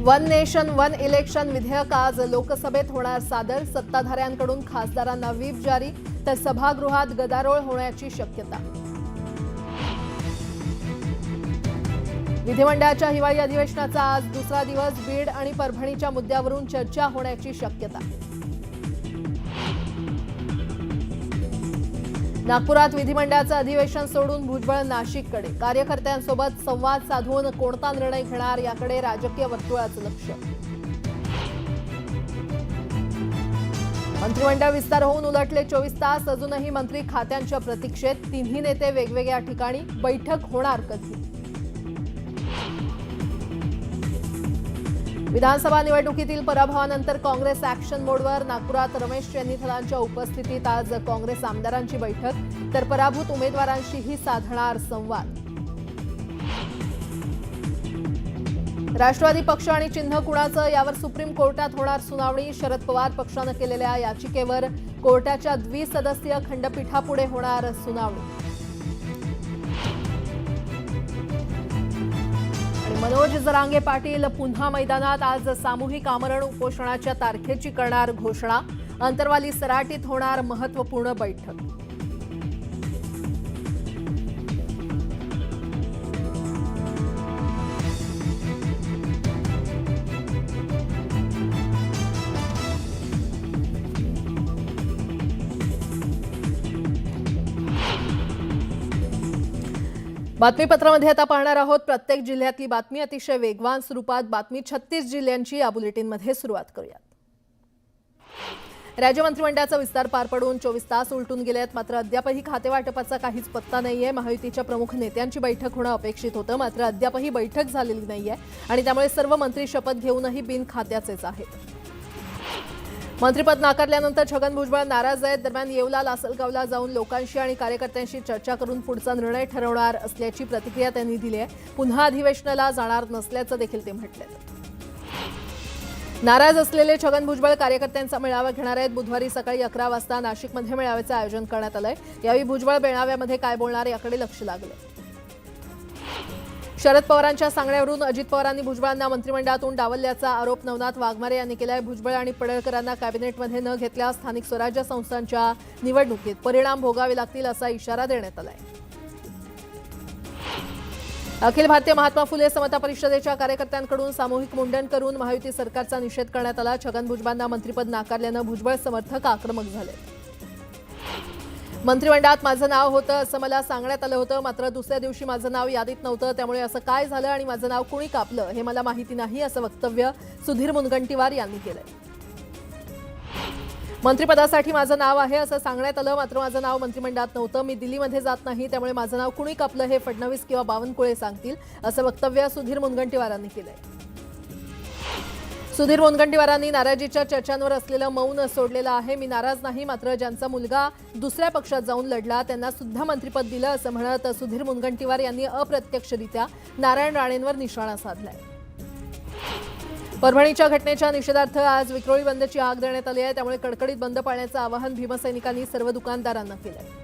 One nation one election विधेयक आज लोकसभेत होणार सादर। सत्ताधाऱ्यांकडून खासदारांना व्हीप जारी, तर सभागृहात गदारोळ होण्याची शक्यता। विधिमंडळाच्या हिवाळी अधिवेशनाचा आज दुसरा दिवस। बीड आणि परभणीच्या मुद्द्यावरून चर्चा होण्याची शक्यता। नागपुरात विधिमंडळाचं अधिवेशन सोडून भुजबळ नाशिककडे। कार्यकर्त्यांसोबत संवाद साधून कोणता निर्णय घेणार याकडे राजकीय वर्तुळाचं लक्ष। मंत्रिमंडळ विस्तार होऊन उलटले 24 तास, अजूनही मंत्री खात्यांच्या प्रतीक्षेत। तिन्ही नेते वेगवेगळ्या ठिकाणी। बैठक होणार कधी? विधानसभा निवडणुकीतील पराभवानंतर काँग्रेस ॲक्शन मोडवर। नागपुरात रमेश चेन्नीथलांच्या उपस्थितीत आज काँग्रेस आमदारांची बैठक, तर पराभूत उमेदवारांशीही साधणार संवाद। राष्ट्रवादी पक्ष आणि चिन्ह कुणाचं यावर सुप्रीम कोर्टात होणार सुनावणी। शरद पवार पक्षानं केलेल्या याचिकेवर कोर्टाच्या द्विसदस्यीय खंडपीठापुढे होणार सुनावणी। मनोज जरांगे पाटील पुन्हा मैदानात। आज सामूहिक आमरण उपोषणाच्या तारखेची करणार घोषणा। अंतरवाली सराटीत होणार महत्त्वपूर्ण बैठक। बातमीपत्रामध्ये आता पाहणार आहोत प्रत्येक जिल्ह्यातली बातमी अतिशय वेगवान स्वरूपात। बातमी 36 जिल्ह्यांची या बुलेटिनमध्ये सुरुवात करूयात। राज्य मंत्रिमंडळाचा विस्तार पार पडून 24 तास उलटून गेले आहेत, मात्र अद्यापही खातेवाटपाचा काहीच पत्ता नाहीये। महायुतीच्या प्रमुख नेत्यांची बैठक होणं अपेक्षित होतं, मात्र अद्यापही बैठक झालेली नाहीये आणि त्यामुळे सर्व मंत्री शपथ घेऊनही बिनखात्याचेच आहेत। मंत्रिपद नाकारल्यानंतर छगन भुजबळ नाराज आहेत। दरम्यान येवला लासलगावला जाऊन लोकांशी आणि कार्यकर्त्यांशी चर्चा करून पुढचा निर्णय ठरवणार असल्याची प्रतिक्रिया त्यांनी दिली आहे। पुन्हा अधिवेशनाला जाणार नसल्याचं देखील ते म्हटले। नाराज असलेले छगन भुजबळ कार्यकर्त्यांचा मेळावा घेणार आहेत। बुधवारी सकाळी 11 वाजता नाशिकमध्ये मेळाव्याचं आयोजन करण्यात आलंय। यावेळी भुजबळ मेळाव्यामध्ये काय बोलणार याकडे लक्ष लागले। शरद पवारांच्या सांगण्यावरून अजित पवारांनी भुजबळांना मंत्रिमंडळातून डावलल्याचा आरोप नवनाथ वाघमारे यांनी केलाय। भुजबळ आणि पडळकरांना कॅबिनेटमध्ये न घेतल्यास स्थानिक स्वराज्य संस्थांच्या निवडणुकीत परिणाम भोगावे लागतील असा इशारा देण्यात आलाय। अखिल भारतीय महात्मा फुले समता परिषदेच्या कार्यकर्त्यांकडून सामूहिक मुंडन करून महायुती सरकारचा निषेध करण्यात आला। छगन भुजबळांना मंत्रिपद नाकारल्यानं भुजबळ समर्थक आक्रमक झाले। मंत्रिमंडळात माझं नाव होतं असं मला सांगण्यात आलं होतं, मात्र दुसऱ्या दिवशी माझं नाव यादीत नव्हतं, त्यामुळे असं काय झालं आणि माझं नाव कुणी कापलं हे मला माहिती नाही असं वक्तव्य सुधीर मुनगंटीवार यांनी केलंय। मंत्रिपदासाठी माझं नाव आहे असं सांगण्यात आलं, मात्र माझं नाव मंत्रिमंडळात नव्हतं। मी दिल्लीमध्ये जात नाही, त्यामुळे माझं नाव कुणी कापलं हे फडणवीस किंवा बावनकुळे सांगतील असं वक्तव्य सुधीर मुनगंटीवारांनी केलंय। सुधीर मुनगंटीवारांनी नाराजीच्या चर्चांवर असलेलं मौन सोडलेलं आहे। मी नाराज नाही, मात्र ज्यांचा मुलगा दुसऱ्या पक्षात जाऊन लढला त्यांना सुद्धा मंत्रिपद दिलं असं म्हणत सुधीर मुनगंटीवार यांनी अप्रत्यक्षरित्या नारायण राणेंवर निशाणा साधलाय। परभणीच्या घटनेच्या निषेधार्थ आज विक्रोळी बंदची हाक देण्यात आली आहे, त्यामुळे कडकडीत बंद पाळण्याचं आवाहन भीमसैनिकांनी सर्व दुकानदारांना केलंय।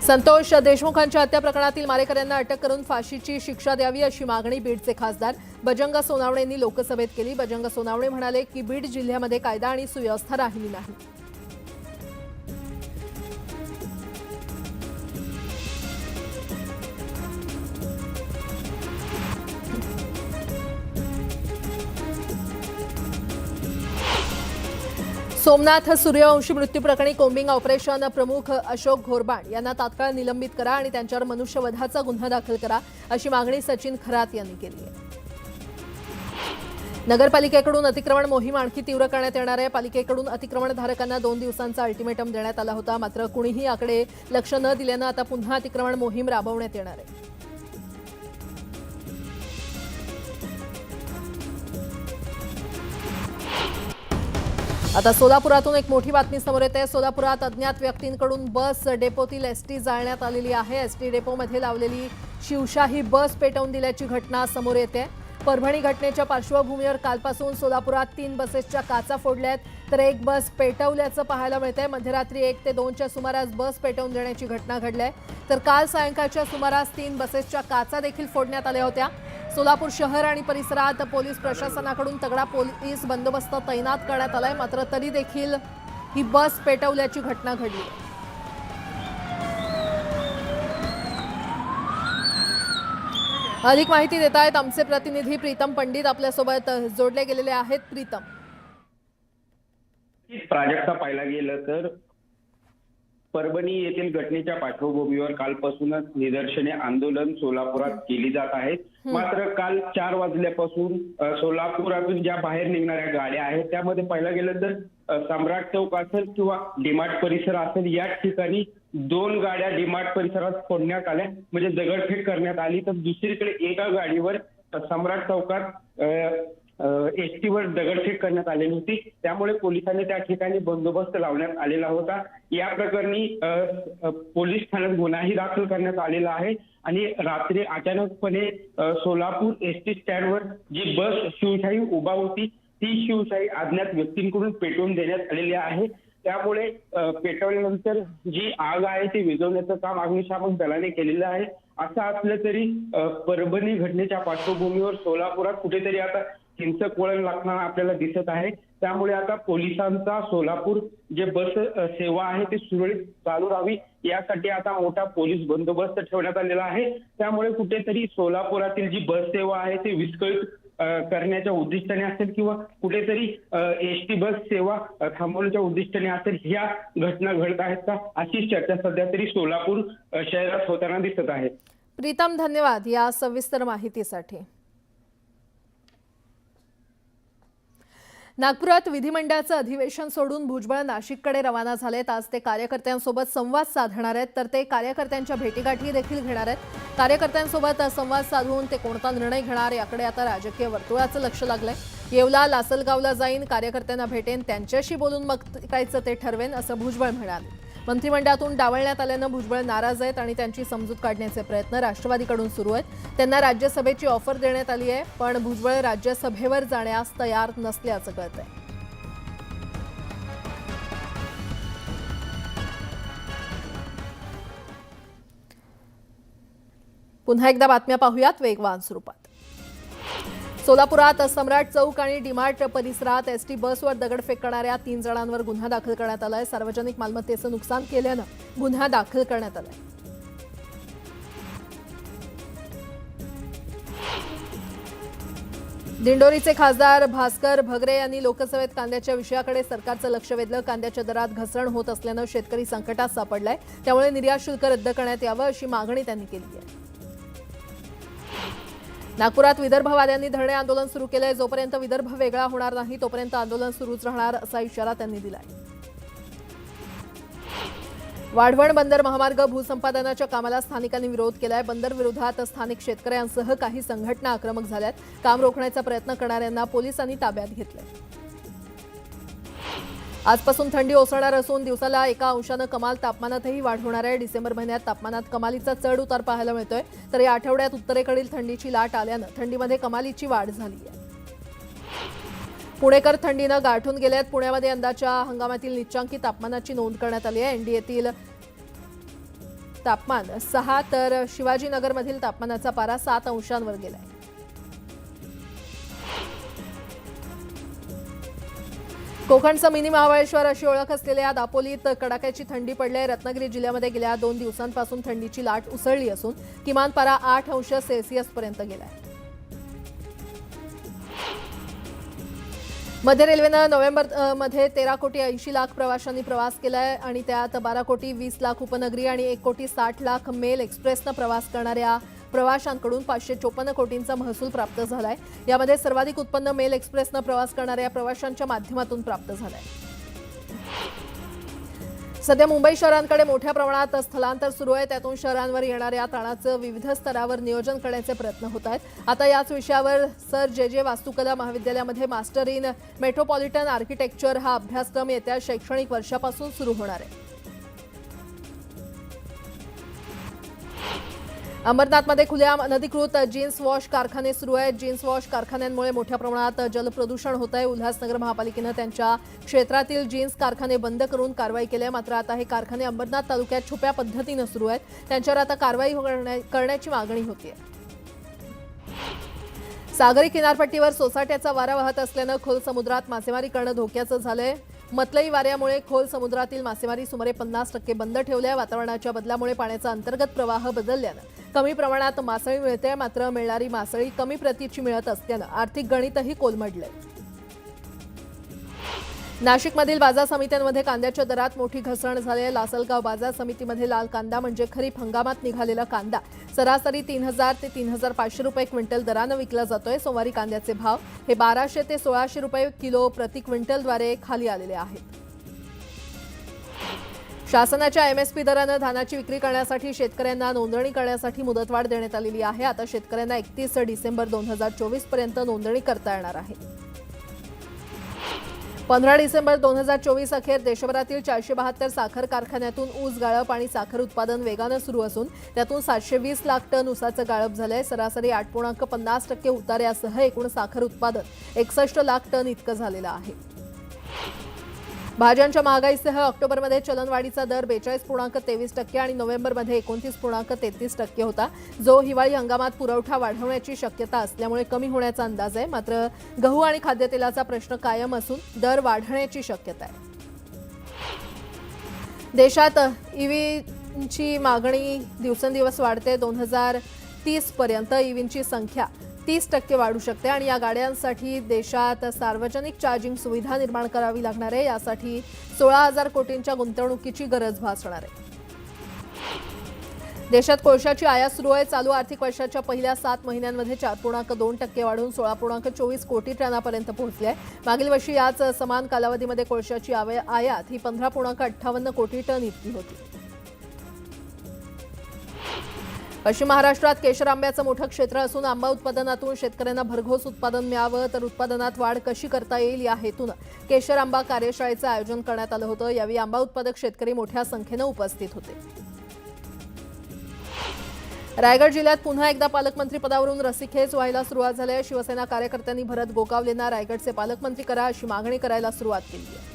संतोष देशमुखांच्या हत्या प्रकरणातील मारेकऱ्यांना अटक करून फाशीची शिक्षा द्यावी अशी मागणी बीडचे खासदार बजरंग सोनावणेंनी लोकसभेत केली। बजरंग सोनावणे म्हणाले की बीड जिल्ह्यामध्ये कायदा आणि सुव्यवस्था राहिली नाही। सोमनाथ सूर्यवंशी मृत्यू प्रकरणी कोम्बिंग ऑपरेशन प्रमुख अशोक घोरबाण यांना तात्काळ निलंबित करा आणि त्यांच्यावर मनुष्यवधाचा गुन्हा दाखल करा अशी मागणी सचिन खरात यांनी केली आहे। नगरपालिकेकडून अतिक्रमण मोहीम आणखी तीव्र करण्यात येणार आहे। पालिकेकडून अतिक्रमणधारकांना 2 दिवसांचा अल्टिमेटम देण्यात आला होता, मात्र कुणीही याकडे लक्ष न दिल्यानं आता पुन्हा अतिक्रमण मोहीम राबवण्यात येणार आहे। आता सोलापुरातून एक मोठी बातमी समोर येते। सोलापुरात अज्ञात व्यक्तींकडून बस डेपोतील एसटी जाळण्यात आलेली आहे। एसटी डेपोमध्ये लावलेली शिवशाही बस पेटवून दिल्याची घटना समोर येते। परभणी घटनेच्या पार्श्वभूमीवर कालपासून सोलापुरात 3 बसेसच्या काचा फोडल्यात, तर एक बस पेटवल्याचं पाहायला मिळतंय। मध्यरात्री 1 ते 2च्या सुमारास बस पेटवून देण्याची घटना घडली आहे, तर काल सायंकाळच्या सुमारास 3 बसेसच्या काचा देखील फोडण्यात आल्या होत्या। सोलापूर शहर आणि परिसरात पोलीस प्रशासनाकडून तगडा पोलीस बंदोबस्त तैनात करण्यात आलाय, मात्र तरी देखील ही बस पेटवल्याची घटना घडली। अधिक माहिती देत आहेत आमचे प्रतिनिधी प्रीतम पंडित आपल्यासोबत जोडले गेलेले आहेत। प्रीतम, प्राजक्ता पाहायला गेलं तर परभणी येथील घटनेच्या पार्श्वभूमीवर कालपासूनच निदर्शने आंदोलन सोलापुरात केली जात आहेत। मात्र काल 4 वाजल्यापासून सोलापुरातून ज्या बाहेर निघणाऱ्या गाड्या आहेत त्यामध्ये पाहायला गेलं तर सम्राट चौक असेल किंवा डीमार्ट परिसर असेल या ठिकाणी 2 गाड्या डीमार्ट परिसरात फोडण्यात आल्या, म्हणजे दगडफेक करण्यात आली। तर दुसरीकडे एका गाडीवर सम्राट चौकात एसटीवर दगडफेक करण्यात आलेली होती, त्यामुळे पोलिसांनी त्या ठिकाणी बंदोबस्त लावण्यात आलेला होता। या प्रकरणी पोलीस ठाण्यात गुन्हाही दाखल करण्यात आलेला आहे आणि रात्री अचानकपणे सोलापूर एसटी स्टँडवर जी बस शिवशाही उभा होती ती शिवशाही अज्ञात व्यक्तींकडून पेटवून देण्यात आलेली आहे। त्यामुळे पेटवल्यानंतर जी आग आहे ती विझवण्याचं काम अग्निशामक दलाने केलेलं आहे। असं असलं तरी परभणी घटनेच्या पार्श्वभूमीवर सोलापुरात कुठेतरी आता हिंसक वळण लागताना आपल्याला दिसत आहे। त्यामुळे आता पोलिसांचा सोलापूर जे बस सेवा आहे ती सुरळीत चालू राहावी यासाठी आता मोठा पोलीस बंदोबस्त ठेवण्यात आलेला आहे। त्यामुळे कुठेतरी सोलापुरातील जी बस सेवा आहे ती विस्कळीत करण्याच्या उद्दिष्टाने असेल किंवा कुठेतरी एसटी बस सेवा थांबवण्याच्या उद्दिष्टाने असेल ह्या घटना घडत आहेत का, अशी चर्चा सध्या तरी सोलापूर शहरात होताना दिसत आहे। प्रीतम, धन्यवाद या सविस्तर माहितीसाठी। नागपुरात विधिमंडळाचं अधिवेशन सोडून भुजबळ नाशिककडे रवाना झालेत। आज ते कार्यकर्त्यांसोबत संवाद साधणार आहेत, तर ते कार्यकर्त्यांच्या भेटीगाठी देखील घेणार आहेत। कार्यकर्त्यांसोबत संवाद साधून ते कोणता निर्णय घेणार याकडे आता राजकीय वर्तुळाचं लक्ष लागलंय। येवला लासलगावला जाईन, कार्यकर्त्यांना भेटेन, त्यांच्याशी बोलून मग कायचं ते ठरवेन, असं भुजबळ म्हणाले। मंत्रिमंडळातून डावलण्यात आल्यानं भुजबळ नाराज आहेत आणि त्यांची समजूत काढण्याचे प्रयत्न राष्ट्रवादीकडून सुरू आहेत। त्यांना राज्यसभेची ऑफर देण्यात आली आहे, पण भुजबळ राज्यसभेवर जाण्यास तयार नसल्याचं कळतंय। पुन्हा एकदा बातम्या पाहूयात वेगवान स्वरूपात। सोलापुरात सम्राट चौक आणि डीमार्ट परिसरात एसटी बसवर दगडफेक करणाऱ्या 3 जणांवर गुन्हा दाखल करण्यात आलाय। सार्वजनिक मालमत्तेचं नुकसान केल्यानं गुन्हा दाखल करण्यात आलाय। दिंडोरीचे खासदार भास्कर भगरे यांनी लोकसभेत कांद्याच्या विषयाकडे सरकारचं लक्ष वेधलं। कांद्याच्या दरात घसरण होत असल्यानं शेतकरी संकटात सापडलाय, त्यामुळे निर्यात शुल्क रद्द करण्यात यावं अशी मागणी त्यांनी केली आहे। नागपुरात विदर्भवाद्यांनी धरणे आंदोलन सुरू केलंय। जोपर्यंत विदर्भ वेगळा होणार नाही तोपर्यंत आंदोलन सुरूच राहणार असा इशारा त्यांनी दिलाय। वाढवण बंदर महामार्ग भूसंपादनाच्या कामाला स्थानिकांनी विरोध केलाय। बंदर विरोधात स्थानिक शेतकऱ्यांसह काही संघटना आक्रमक झाल्यात। काम रोखण्याचा प्रयत्न करणाऱ्यांना पोलिसांनी ताब्यात घेतलंय। आजपासून थंडी ओसरणार असून दिवसाला 1 अंशानं कमाल तापमानातही वाढ होणार आहे। डिसेंबर महिन्यात तापमानात कमालीचा चढ उतार पाहायला मिळतोय, तर या आठवड्यात उत्तरेकडील थंडीची लाट आल्यानं थंडीमध्ये कमालीची वाढ झाली आहे। पुणेकर थंडीनं गारठून गेलेत। पुण्यामध्ये यंदाच्या हंगामातील निच्चांकी तापमानाची नोंद करण्यात आली आहे। एनडीएतील तापमान 6 तर शिवाजीनगरमधील तापमानाचा पारा 7 अंशांवर गेलाय। कोकणचं मिनी महाबळेश्वर अशी ओळख असलेल्या दापोलीत कडाक्याची थंडी पडली आहे। रत्नागिरी जिल्ह्यामध्ये गेल्या 2 दिवसांपासून थंडीची लाट उसळली असून किमान पारा 8 अंश सेल्सिअसपर्यंत गेलाय। मध्य रेल्वेनं नोव्हेंबरमध्ये 13 कोटी 80 लाख प्रवाशांनी प्रवास केलाय आणि त्यात 12 कोटी 20 लाख उपनगरी आणि 1 कोटी 60 लाख मेल एक्सप्रेसनं प्रवास करणाऱ्या प्रवाशांकडून 554 कोटींचा महसूल प्राप्त झालाय। यामध्ये सर्वाधिक उत्पन्न मेल एक्सप्रेसनं प्रवास करणाऱ्या प्रवाशांच्या माध्यमातून प्राप्त झालंय। सध्या मुंबई शहरांकडे मोठ्या प्रमाणात स्थलांतर सुरू आहे, त्यातून शहरांवर येणाऱ्या ताणाचं विविध स्तरावर नियोजन करण्याचे प्रयत्न होत आहेत। आता याच विषयावर सर जे वास्तुकला महाविद्यालयामध्ये मास्टर इन मेट्रोपॉलिटन आर्किटेक्चर हा अभ्यासक्रम येत्या शैक्षणिक वर्षापासून सुरू होणार आहे। अंबरनाथमध्ये खुल्या अनधिकृत जीन्स वॉश कारखाने सुरू आहेत. जीन्स वॉश कारखान्यांमुळे मोठ्या प्रमाणात जलप्रदूषण होत आहे. उल्हासनगर महापालिकेनं त्यांच्या क्षेत्रातील जीन्स कारखाने बंद करून कारवाई केली आहे. मात्र आता हे कारखाने अंबरनाथ तालुक्यात छुप्या पद्धतीनं सुरू आहेत. त्यांच्यावर आता कारवाई करण्याची मागणी होतीये. सागरी किनारपट्टीवर सोसाट्याचा वारा वाहत असल्यानं खोल समुद्रात मासेमारी करणं धोक्याचं झालंय. मतलई वाऱ्यामुळे खोल समुद्रातील मासेमारी सुमारे 50% बंद ठेवली आहे. वातावरणाच्या बदलामुळे पाण्याचा अंतर्गत प्रवाह बदलल्यानं कमी प्रमाणात मासळी मिळते. मात्र मिळणारी मासळी कमी प्रतीची मिळत असल्यानं आर्थिक गणितही कोलमडलंय. नाशिकमधील बाजार समित्यांमध्ये कांद्याच्या दरात मोठी घसरण झाली आहे. लासलगाव बाजार समितीमध्ये लाल कांदा म्हणजे खरीप हंगामात निघालेला कांदा सरासरी 3,000 ते 3,500 रुपये क्विंटल दरानं विकला जातोय. सोमवारी कांद्याचे भाव हे 1,200 ते 1,600 रुपये किलो प्रति क्विंटलद्वारे खाली आलेले आहेत. शासनाच्या MSP दरानं धानाची विक्री करण्यासाठी शेतकऱ्यांना नोंदणी करण्यासाठी मुदतवाढ देण्यात आलेली आहे. आता शेतकऱ्यांना 31 डिसेंबर 2024 पर्यंत नोंदणी करता येणार आहे. 15 डिसेंबर 2024 अखेर देशभरातील 472 साखर कारखान्यातून ऊस गाळप आणि साखर उत्पादन वेगानं सुरू असून त्यातून 720 लाख टन ऊसाचं गाळप झालंय. सरासरी 8.50% उतार्यासह एकूण साखर उत्पादन 61 लाख टन इतकं झालेलं आहे. भाज्यांच्या महागाईसह ऑक्टोबरमध्ये चलनवाढीचा दर 42.23% आणि नोव्हेंबरमध्ये 29.33% होता, जो हिवाळी हंगामात पुरवठा वाढवण्याची शक्यता असल्यामुळे कमी होण्याचा अंदाज आहे. मात्र गहू आणि खाद्यतेलाचा प्रश्न कायम असून दर वाढण्याची शक्यता आहे. देशात ईव्हीची मागणी दिवसेंदिवस वाढते. 2030 पर्यंत ईव्हीची संख्या 30% वाढू शकते आणि या गाड्यांसाठी देशात सार्वजनिक चार्जिंग सुविधा निर्माण करावी लागणार आहे. यासाठी 16,000 कोटींच्या गुंतवणुकीची गरज भासणार आहे. देशात कोळशाची आयात सुरू आहे. चालू आर्थिक वर्षाच्या पहिल्या 7 महिन्यांमध्ये 4.2% वाढून 16.24 कोटी टनापर्यंत पोहोचली आहे. मागील वर्षी याच समान कालावधीमध्ये कोळशाची आयात ही 15.58 कोटी टन इतकी होती. पश्चिम महाराष्ट्रात केशर आंब्याचं मोठं क्षेत्र असून आंबा उत्पादनातून शेतकऱ्यांना भरघोस उत्पादन मिळावं तर उत्पादनात वाढ कशी करता येईल या हेतूनं केशर आंबा कार्यशाळेचं आयोजन करण्यात आलं होतं. यावेळी आंबा उत्पादक शेतकरी मोठ्या संख्येनं उपस्थित होते. रायगड जिल्ह्यात पुन्हा एकदा पालकमंत्री पदावरून रस्सीखेच व्हायला सुरुवात झाली आहे. शिवसेना कार्यकर्त्यांनी भरत गोगावलेंना रायगडचे पालकमंत्री करा अशी मागणी करायला सुरुवात केली आहे.